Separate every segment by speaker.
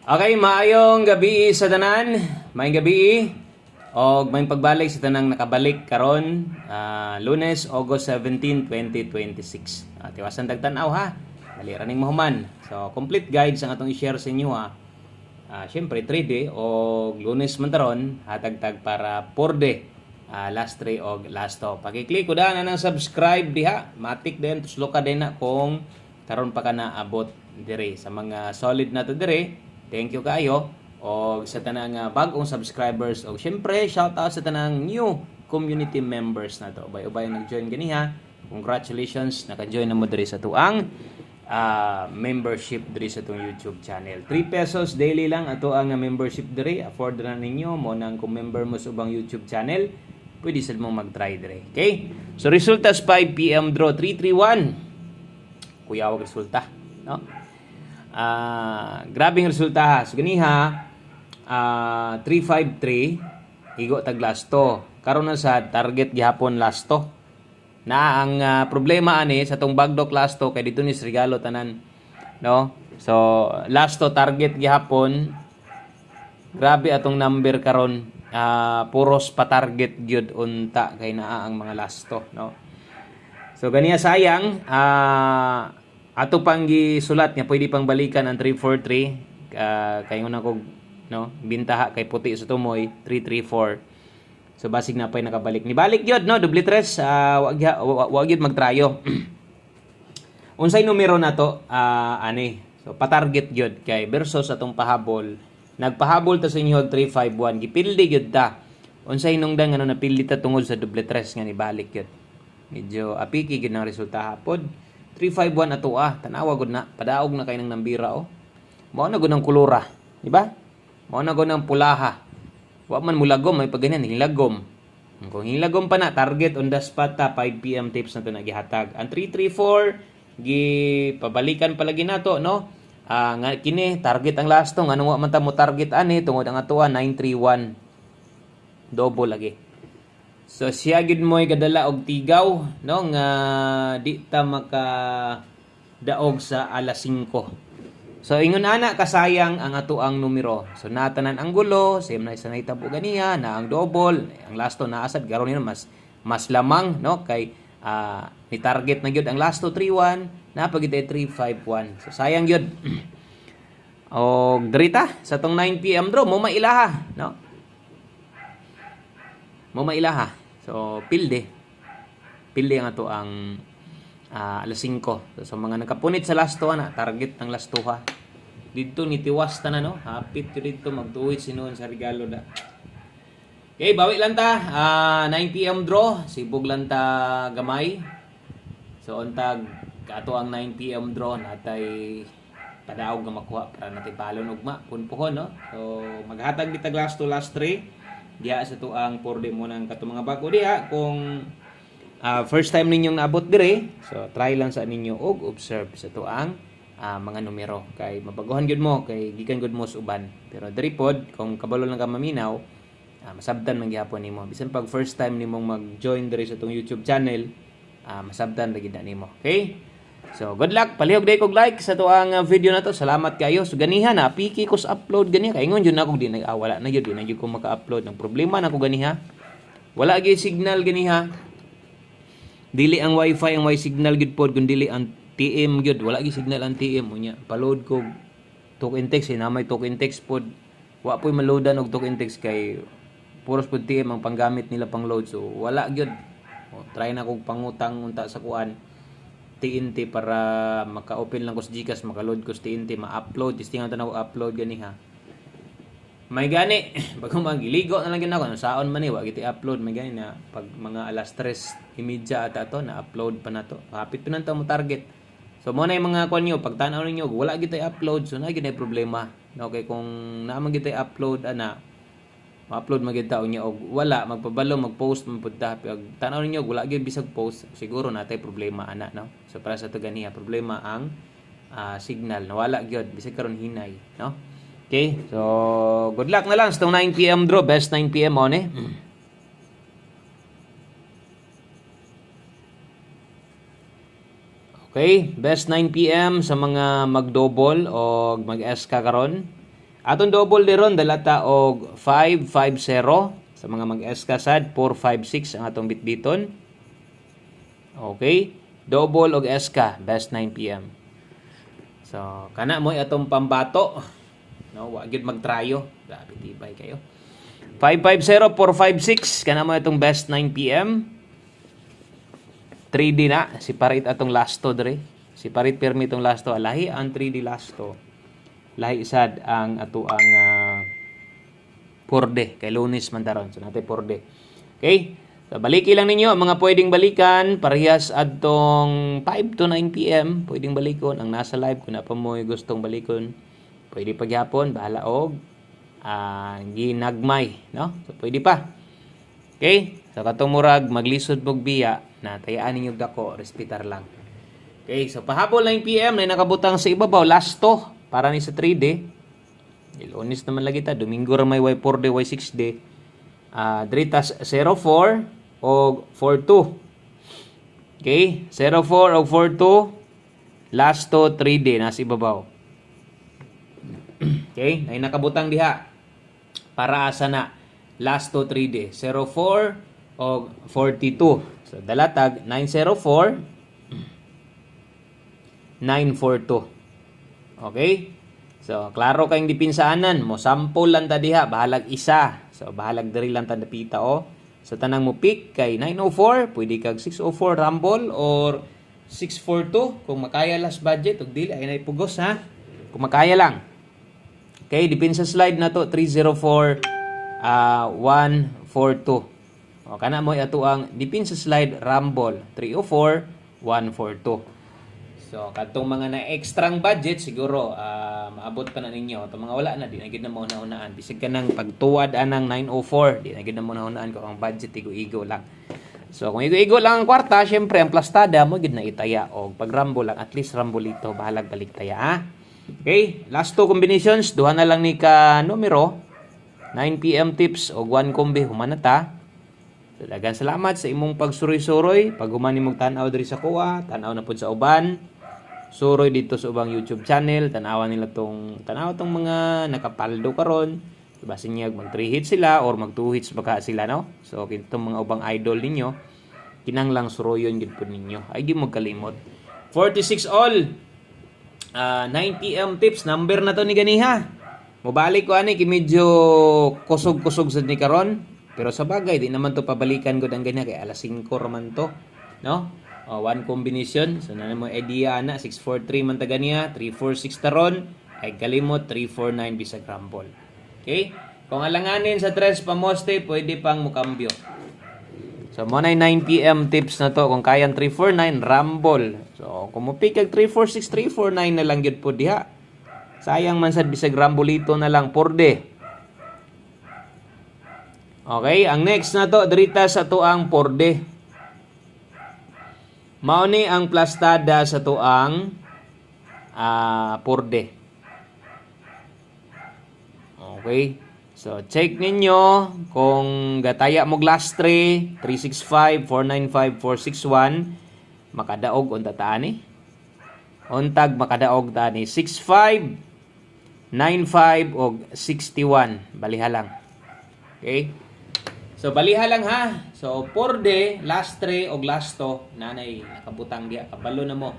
Speaker 1: Okay, maayong gabi sa tanan. Maayong gabi. O may pagbalik sa tanang nakabalik karon Lunes, August 17, 2026. Tiwasan tagtanaw ha. Dali ra ning mahuman. So, complete guides ang atong i-share sa inyo ha. Syempre 3D o Lunes man taron hatag-tag para 4D. Last 3 o last 2. Paki-click ko na ng subscribe diha. Matik din tuslo ka din na kung karon pa ka na abot dire sa mga solid na to dire. Thank you kayo o sa tanang bagong subscribers o syempre shout out sa tanang new community members na to. Ubay-ubay nag-join ganiha. Congratulations naka-join na mo diri sa tuang membership diri sa tong YouTube channel. 3 pesos daily lang ato ang membership diri. Afford na ninyo mo nang kung member mo sa ubang YouTube channel. Pwede sa mo mag-try diri. Okay? So resultas 5 PM draw 331. Kuya wag resulta, no? Grabing resulta ha. So ganiha 353 igo tag last to. Karon na sa target gihapon last to. Na ang problema ani sa tong bagdok last to kay dito ni regalo tanan, no? So last to target gihapon. Grabe atong number karon. Puros pa target gyud unta kay naa ang mga last to, no? So ganiya sayang ato pang gisulat nga pwede pang balikan ang 343 kay una kog no bintaha kay puti sa tumoy 334. So basig na pay nakabalik ni balik gyud no double tres wag gyud magtrayo. Unsay numero na to ani so pa-target gyud kay versus atong pahabol nagpahabol ta sa inyo 351 gipildi gyud ta unsay hinungdan nga napildi ta tungod sa double tres nga ni balik gyud medyo apiki gyud ang resulta hapon 351 ato tanawa gud na padaog na kay nang nambira mao na gud ang kulura di ba mao na gud ang pulaha wa man mulagom may pagganyan hilagom kung hilagom pa na target on the spot 5 PM tips na to nagihatag ang 334 pabalikan palagi nato no nga kini target ang last nga wa man ta mo target ani tungod ang ato 931 double lagi. So siya gid mo'y gadala og tigaw no nga di ta maka daog sa alas 5. So ingon ana kasayang ang ato ang numero. So natanan ang gulo, same na isa na itabo ganiya na ang double, ang last to naasad karon ni mas lamang no kay ni target na gyud ang last to 31 na pagid 351. So sayang gyud. Og drita sa tong 9 PM draw mo mailaha no. Mo mailaha. So pilde ang ato ang alas 5. So mga nakapunit sa last 2 na target ang last 2 ha. Dito ni tiwas ta na no. Hapit dito magtuwid sinuon sa regalo da. Okay, bawi lang ta 9 PM draw, sibog lang ta gamay. So untag ato ang 9 PM draw natay padaog nga makuha para natin palon ugma punpuhon no. So maghatag bitag last 2 last 3 diha sa tuang 4D mo nang kato mga bago diha kung first time ninyong naabot dire so try lang sa ninyo og observe sa tuang mga numero kay mabaguhan gyud mo kay gikan gyud mo sa uban pero diri pod kung kabalo lang ka maminaw masabtan man gyapon nimo bisan pag first time nimong mag-join dire sa tong YouTube channel masabtan ra gid nimo. Okay, so good luck, palihog day kog like sa tuang video na to. Salamat kayo. So ganiha na piki ko sa upload ganiha kay ingon jud na kog di wala na jud di na jud ko maka-upload ng problema na ko ganiha wala gyud signal ganiha dili ang wifi ang may signal gyud pod kun dili ang TM gyud wala gyud signal ang TM unya pa-load ko talk and text na may talk and text pod wa poy maloadan og talk and text kay puros pod TM ang panggamit nila pang load so wala gyud. Try na kog pangutang unta sa kuan TNT para maka-open lang ko sa GCash maka-load ko sa TNT ma-upload testingan ta na upload ganiha may gani bagong magiligo na lang gyud ako saon man ni wa giti upload may gani na pag mga alas 3:30 ata to na upload pa na to hapit pa nanta mo target so mo na yung mga kuan niyo pag tan-aw ninyo wala gid tay upload so na gid problema okay kung naman gid tay upload ana ma-upload magid ta unya og wala magpabalo mag-post man pud ta pag tan-aw ninyo wala gyud bisag post siguro natay problema ana no so para sa to ganiya problema ang signal nawala gyud bisag karon hinay no. Okay, so good luck na lang sa 9 PM draw, best 9 PM on Okay, best 9 PM sa mga mag-double o mag-SK karon. Atong double deron dalata og 550 sa mga mag-eska sad 456 ang atong bitbiton. Okay? Double og eska best 9 PM. So kana mo atong pambato. No, wa gyud magtrayo. Grabe tibay kayo. 550 456 kana mo atong best 9 PM. 3D na si parit atong lasto dre. Si parit permi itong lasto lahi ang 3D lasto. Lahi sad ang ato ang porde kay Lunes man taron. So natin porde. Okay? So baliki lang ninyo ang mga pwedeng balikan parehas adtong 5 to 9 PM pwedeng balikon ang nasa live kung na pa mo gustong balikon. Pwede pagyapon bahala og ginagmay, no? So pwede pa. Okay? So katong murag maglisod mog biya na tayaan ninyo dako respetar lang. Okay, so pahabol 9 PM na nakabutang sa ibabaw lasto para ni sa 3D. Lunes naman lagi ta, Domingo ra may Y4D, Y6D. Dritas 04 o 42. Okay, 04 o 42 lasto 3D nasa ibabaw. Okay, ay nakabutang diha para asa na lasto 3D 04 o 42. So dalatag 904 942. Okay? So klaro kayong dipinsaanan mo sample lang ta diha bahalag isa. So bahalag diri lang ta napita o. So tanang mo pick kay 904, pwede kag 604 rumble or 642 kung makaya last budget ug dili ay naipugos ha. Kung makaya lang. Okay, dipin sa slide na to 304 142. O kana mo ato ang dipin sa slide rumble 304 142. So kadtong mga na extrang budget siguro maabot pa na ninyo. Itong mga wala na di na gid na mo naunaan. Bisig ka nang pagtuwad anang 904, di na gid na mo naunaan kung ang budget igo-igo lang. So kung igo-igo lang ang kwarta, syempre ang plastada mo gid na itaya og pag rumble lang at least rumble ito bahalag balik taya ha. Okay, last two combinations, duha na lang ni ka numero. 9 PM tips o 1 kombi humanata. So, daghang salamat sa imong pagsuroy-suroy. Pag humani mong tanaw diri sa kuha, tanaw na pud sa uban. Suroy dito sa ubang YouTube channel, tanawan nila tong mga nakapaldo karon. Basin niya mag 3 hits sila or mag 2 hits baka sila no. So kitong mga ubang idol ninyo, kinanglang suroyon gid pud ninyo. Ay di mo kalimot. 46 all. 9 PM tips number na to ni ganiha. Mobalik ko ani ki medyo kusog-kusog sad ni karon. Pero sa bagay di naman to pabalikan gud ang ganiha kay alas 5 raman to, no? One combination. So na mo idea na 643 man ta ganiha, 346 taron ay kalimot 349 bisag rumble. Okay? Kung alanganin sa tres pamoste, pwede pang mukambyo. So, mo na 9 PM tips na to. Kung kayang 349, rumble. So, kung mo pick kag 346, 349 na lang yun po diha. Sayang man sad bisag rumble ito na lang porde. Okay, ang next na to, dirita sa to ang porde. Mao ni ang plastada sa to ang porde. Okay. So, check ninyo kung gataya mo last 3, 365, 495, 461, makadaog unta taani. Untag makadaog taani 65, 95 og 61. Baliha lang. Okay? So, baliha lang ha. So, porde, last 3 og last 2, nanay nakabutang diya. Kabalo na mo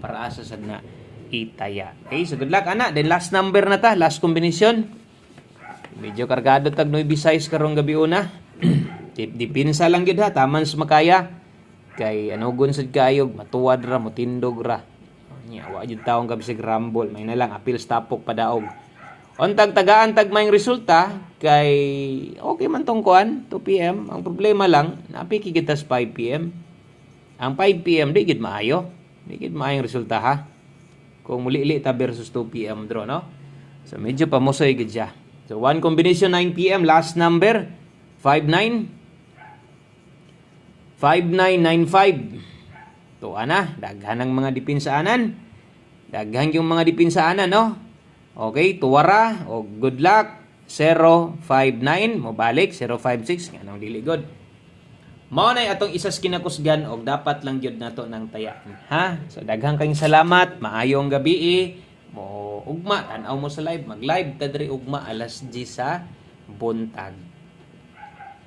Speaker 1: para asa sad na itaya. Okay? So, good luck ana. Then last number na ta, last combination. Medyo kargado tag noy B-size karong gabi una. Dipinsa lang gid ha, taman sa makaya. Kay anugon sad kayo, matuwad ra, motindog ra. Nya wa jud taong gabi sa rumble, may na lang apil stapok padaog. Untag tagaan tag mayong resulta kay okay man tong kuan 2 PM. Ang problema lang, napiki kita sa 5 PM. Ang 5 PM di gid maayo. Di gid maayong resulta ha. Kung muli-li ta versus 2 PM draw no. So medyo pamusoy gid siya. So, one combination 9 PM, last number, 59. 5995. To ana, daghan ang mga dipinsaanan. Daghan yung mga dipinsaanan, no? Okay, tuwara, o good luck, 059, mo balik, 056, nga nang dili good. Mao na atong isas kinakusgan, o dapat lang yun nato ng taya. Ha? So, daghang kayong salamat, maayong gabi, mo ugma, tanaw mo sa live, mag-live ta diri ugma alas 10 sa buntag.